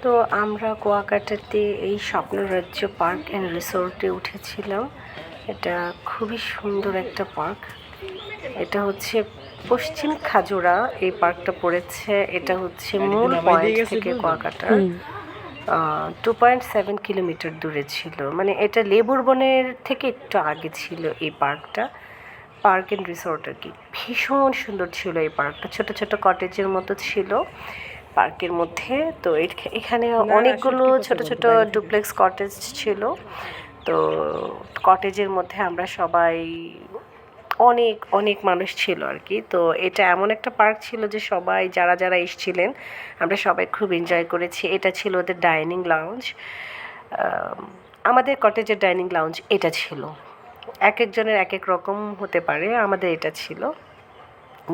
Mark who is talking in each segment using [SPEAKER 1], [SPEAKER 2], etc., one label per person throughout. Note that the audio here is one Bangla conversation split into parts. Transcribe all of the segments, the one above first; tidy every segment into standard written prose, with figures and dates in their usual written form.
[SPEAKER 1] তো আমরা কুয়াকাটাতে এই স্বপ্নরাজ্য পার্ক অ্যান্ড রিসোর্টে উঠেছিলাম। এটা খুবই সুন্দর একটা পার্ক। এটা হচ্ছে পশ্চিম খাজুরা এই পার্কটা পড়েছে। এটা হচ্ছে মূল পয়েন্ট থেকে কুয়াকাটার 2.7 কিলোমিটার দূরে ছিল। মানে এটা লেবুর বনের থেকে একটু আগে ছিল এই পার্কটা। পার্ক অ্যান্ড রিসোর্ট আর কি। ভীষণ সুন্দর ছিল এই পার্কটা, ছোট ছোট কটেজের মতো ছিল পার্কের মধ্যে। তো এখানে অনেকগুলো ছোট ছোট ডুপ্লেক্স কটেজ ছিল। তো কটেজের মধ্যে আমরা সবাই অনেক অনেক মানুষ ছিল আর কি। তো এটা এমন একটা পার্ক ছিল যে সবাই যারা যারা এসেছিলেন আমরা সবাই খুব এনজয় করেছি। এটা ছিল ওদের ডাইনিং লাউঞ্জ। আমাদের কটেজের ডাইনিং লাউঞ্জ এটা ছিল। এক একজনের এক এক রকম হতে পারে, আমাদের এটা ছিল।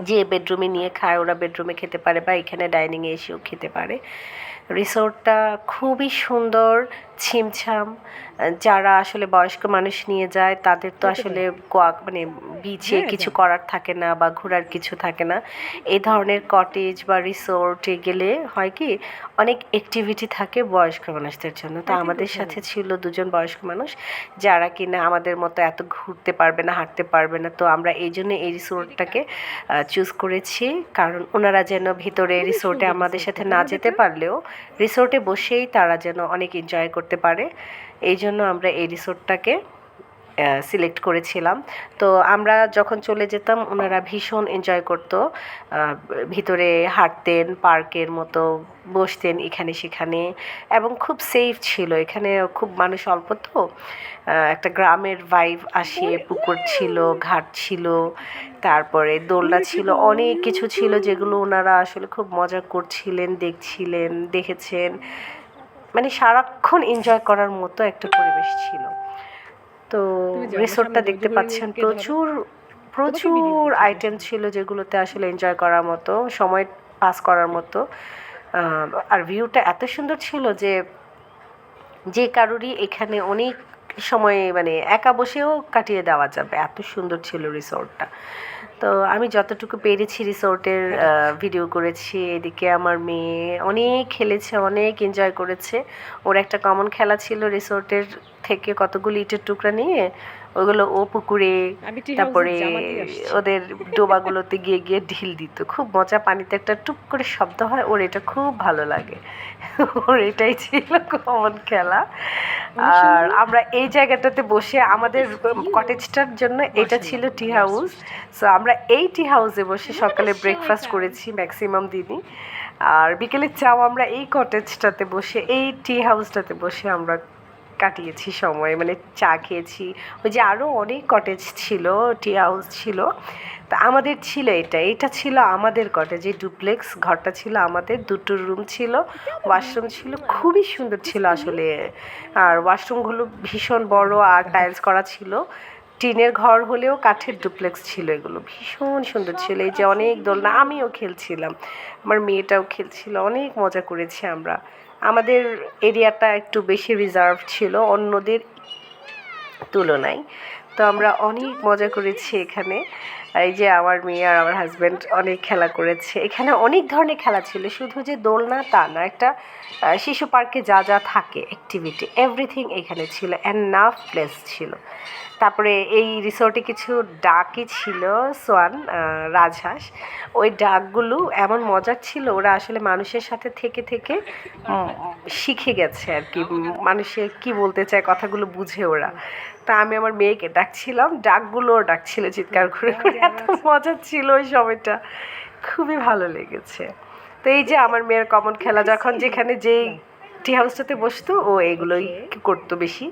[SPEAKER 1] যে বেডরুমে নিয়ে খায় ওরা বেডরুমে খেতে পারে বা এখানে ডাইনিংয়ে এসেও খেতে পারে। রিসোর্টটা খুবই সুন্দর, ছিমছাম। যারা আসলে বয়স্ক মানুষ নিয়ে যায় তাদের তো আসলে মানে বিচে কিছু করার থাকে না বা ঘোরার কিছু থাকে না। এই ধরনের কটেজ বা রিসোর্টে গেলে হয় কি অনেক অ্যাক্টিভিটি থাকে বয়স্ক মানুষদের জন্য। তো আমাদের সাথে ছিল দুজন বয়স্ক মানুষ যারা কিনা আমাদের মতো এত ঘুরতে পারবে না, হাঁটতে পারবে না। তো আমরা এই জন্য এই রিসোর্টটাকে চুজ করেছি, কারণ ওনারা যেন ভিতরে রিসোর্টে আমাদের সাথে না যেতে পারলেও রিসোর্টে বসেই তারা যেন অনেক এনজয় করতে পারে। এই জন্য আমরা এই রিসোর্টটাকে সিলেক্ট করেছিলাম। তো আমরা যখন চলে যেতাম ওনারা ভীষণ এনজয় করতো। ভিতরে হাঁটতেন, পার্কের মতো বসতেন এখানে সেখানে, এবং খুব সেফ ছিল। এখানে খুব মানুষ অল্প, তো একটা গ্রামের ভাইব আসে। পুকুর ছিল, ঘাট ছিল, তারপরে দোলনা ছিল, অনেক কিছু ছিল যেগুলো ওনারা আসলে খুব মজা করছিলেন, দেখেছেন। মানে সারাক্ষণ এনজয় করার মতো একটা পরিবেশ ছিল। তো রিসোর্টটা দেখতে পাচ্ছেন প্রচুর প্রচুর আইটেম ছিল যেগুলোতে আসলে এনজয় করার মতো, সময় পাস করার মতো। আর ভিউটা এত সুন্দর ছিল যে যে কারোরই এখানে অনেক সময় মানে একা বসেও কাটিয়ে দেওয়া যাবে, এত সুন্দর ছিল রিসোর্টটা। তো আমি যতটুকু পেরেছি রিসোর্টের ভিডিও করেছি। এদিকে আমার মেয়ে অনেক খেলেছে, অনেক এনজয় করেছে। ওর একটা কমন খেলা ছিল রিসোর্টের থেকে কতগুলো ইটের টুকরা নিয়ে ওইগুলো ও পুকুরে, তারপরে ওদের ডোবাগুলোতে গিয়ে গিয়ে ঢিল দিত। খুব মজা, পানিতে একটা টুপ করে শব্দ হয়, ওর এটা খুব ভালো লাগে। ওর এটাই ছিল কমন খেলা। আর আমরা এই জায়গাটাতে বসে আমাদের কটেজটার জন্য এটা ছিল টি হাউস। সো আমরা এই টি হাউসে বসে সকালে ব্রেকফাস্ট করেছি ম্যাক্সিমাম দিনই। আর বিকেলের চাও আমরা এই কটেজটাতে বসে, এই টি হাউসটাতে বসে আমরা কাটিয়েছি সময়, মানে চা খেয়েছি। ওই যে আরও অনেক কটেজ ছিল, টি হাউস ছিল। তা আমাদের ছিল এটা ছিল আমাদের কটেজে ডুপ্লেক্স ঘরটা ছিল আমাদের। দুটো রুম ছিল, ওয়াশরুম ছিল, খুবই সুন্দর ছিল আসলে। আর ওয়াশরুমগুলো ভীষণ বড় আর টাইলস করা ছিল। টিনের ঘর হলেও কাঠের ডুপ্লেক্স ছিল, এগুলো ভীষণ সুন্দর ছিল। এই যে অনেক দোলনা, আমিও খেলছিলাম, আমার মেয়েটাও খেলছিল, অনেক মজা করেছি আমরা। আমাদের এরিয়াটা একটু বেশি রিজার্ভ ছিল অন্যদের তুলনায়। তো আমরা অনেক মজা করেছি এখানে। এই যে আমার মেয়ে আর আমার হাজব্যান্ড অনেক খেলা করেছে। এখানে অনেক ধরনের খেলা ছিল, শুধু যে দোলনা তা না, একটা শিশু পার্কে যা যা থাকে অ্যাক্টিভিটি এভরিথিং এখানে ছিল। এনাফ প্লেস ছিল। তারপরে এই রিসোর্টে কিছু ডাকই ছিল, সোয়ান, রাজহাঁস। ওই ডাকগুলো এমন মজার ছিল, ওরা আসলে মানুষের সাথে থেকে থেকে শিখে গেছে আর কি, মানুষে কি বলতে চায় কথাগুলো বুঝে ওরা। তা আমি আমার মেয়েকে ডাকছিলাম, ডাকগুলোও ডাকছিল চিৎকার করে করে। এত মজা ছিল ওই সময়টা, খুবই ভালো লেগেছে। তো এই যে আমার মেয়ের কমন খেলা, যখন যেখানে যেই টি হাউসটাতে বসতো ও এগুলোই করতো বেশি।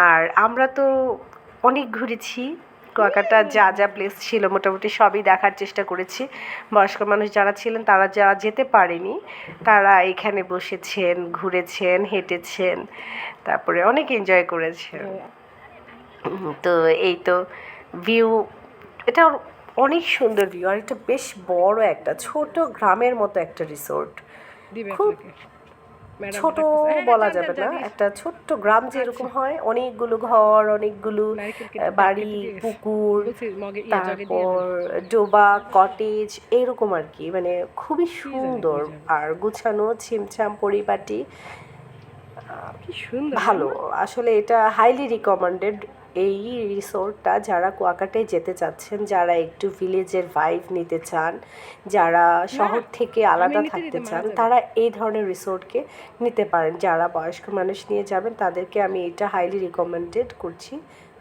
[SPEAKER 1] আর আমরা তো অনেক ঘুরেছি কুয়াকাটা, যা যা প্লেস ছিল মোটামুটি সবই দেখার চেষ্টা করেছি। বয়স্ক মানুষ যারা ছিলেন, তারা যারা যেতে পারেনি, তারা এখানে বসেছেন, ঘুরেছেন, হেঁটেছেন, তারপরে অনেক এনজয় করেছেন। তো এই তো ভিউ, এটা অনেক সুন্দর ভিউ। আর এটা বেশ বড় একটা ছোট গ্রামের মতো একটা রিসোর্ট, খুব
[SPEAKER 2] ম্যাডাম
[SPEAKER 1] ছোট
[SPEAKER 2] ডাকতেছে। হ্যাঁ,
[SPEAKER 1] বলা
[SPEAKER 2] যান,
[SPEAKER 1] যাবে
[SPEAKER 2] যান,
[SPEAKER 1] না,
[SPEAKER 2] যান,
[SPEAKER 1] একটা ছোট্ট গ্রাম যেরকম
[SPEAKER 2] আচ্ছা।
[SPEAKER 1] হয়, অনেকগুলো ঘর, অনেকগুলো
[SPEAKER 2] নারকেল কেটে
[SPEAKER 1] বাড়ি,
[SPEAKER 2] কেটে দিয়ে গেছে।
[SPEAKER 1] পুকুর,
[SPEAKER 2] বলছি মগে জগে দিয়ে
[SPEAKER 1] তারপর
[SPEAKER 2] দেন।
[SPEAKER 1] ডোবা, কটেজ, এরকম আর কি, মানে খুবই
[SPEAKER 2] কি জানি
[SPEAKER 1] সুন্দর
[SPEAKER 2] কই যাবে।
[SPEAKER 1] আর গুছানো, ছিমছাম পরিপাটি,
[SPEAKER 2] কি সুন্দর না
[SPEAKER 1] ভালো।
[SPEAKER 2] আম্মা?
[SPEAKER 1] আসলে এটা হাইলি রিকমেন্ডেড। এই রিসোর্টটা যারা কুয়াকাটায় যেতে চাচ্ছেন, যারা একটু ভিলেজের ভাইব নিতে চান, যারা
[SPEAKER 2] না,
[SPEAKER 1] শহর থেকে
[SPEAKER 2] আমি
[SPEAKER 1] আলাদা
[SPEAKER 2] নিতে
[SPEAKER 1] থাকতে
[SPEAKER 2] নিতে মারা
[SPEAKER 1] চান,
[SPEAKER 2] যাবে।
[SPEAKER 1] তারা এই ধরনের রিসোর্টকে নিতে পারেন। যারা বয়স্ক মানুষ নিয়ে যাবেন তাদেরকে আমি এটা হাইলি রিকমেন্ডেড করছি,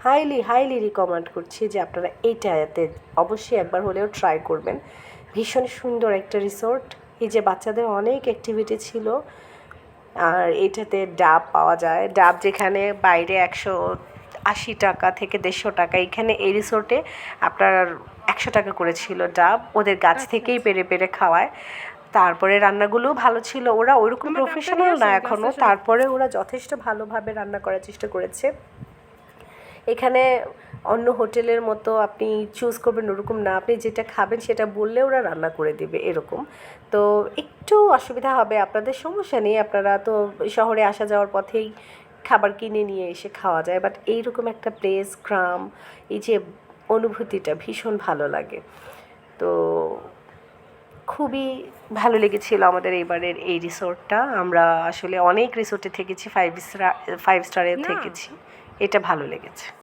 [SPEAKER 1] হাইলি হাইলি রিকমেন্ড করছি যে আপনারা এইটাতে অবশ্যই একবার হলেও ট্রাই করবেন। ভীষণ সুন্দর একটা রিসোর্ট। এই যে বাচ্চাদের অনেক অ্যাক্টিভিটি ছিল। আর এটাতে ডাব পাওয়া যায়, ডাব যেখানে বাইরে 180 টাকা থেকে 150 টাকা, এখানে এই রিসোর্টে আপনার 100 টাকা করে ছিল ডাব, ওদের গাছ
[SPEAKER 2] আচ্ছা,
[SPEAKER 1] থেকেই
[SPEAKER 2] আচ্ছা।
[SPEAKER 1] পেড়ে পেড়ে খাওয়ায়। তারপরে রান্নাগুলোও ভালো ছিল, ওরা ওইরকম
[SPEAKER 2] আমার ডাবটা নিয়ে
[SPEAKER 1] প্রফেশনাল না
[SPEAKER 2] আসেন, গাছটা
[SPEAKER 1] এখনও,
[SPEAKER 2] আসলে
[SPEAKER 1] তারপরে ওরা যথেষ্ট ভালোভাবে রান্না করার চেষ্টা করেছে। এখানে অন্য হোটেলের মতো আপনি চুজ করবেন ওরকম না, আপনি যেটা খাবেন সেটা বললে ওরা রান্না করে দেবে এরকম। তো একটু অসুবিধা হবে আপনাদের, সমস্যা নেই, আপনারা তো শহরে আসা যাওয়ার পথেই খাবার কিনে নিয়ে এসে খাওয়া যায়, বাট এইরকম একটা প্লেস, গ্রাম, এই যে অনুভূতিটা ভীষণ ভালো লাগে। তো খুবই ভালো লেগেছিল আমাদের এবারের এই রিসোর্টটা। আমরা আসলে অনেক রিসোর্টে থেকেছি, 5 স্টারেও
[SPEAKER 2] না।
[SPEAKER 1] থেকেছি, এটা ভালো লেগেছে।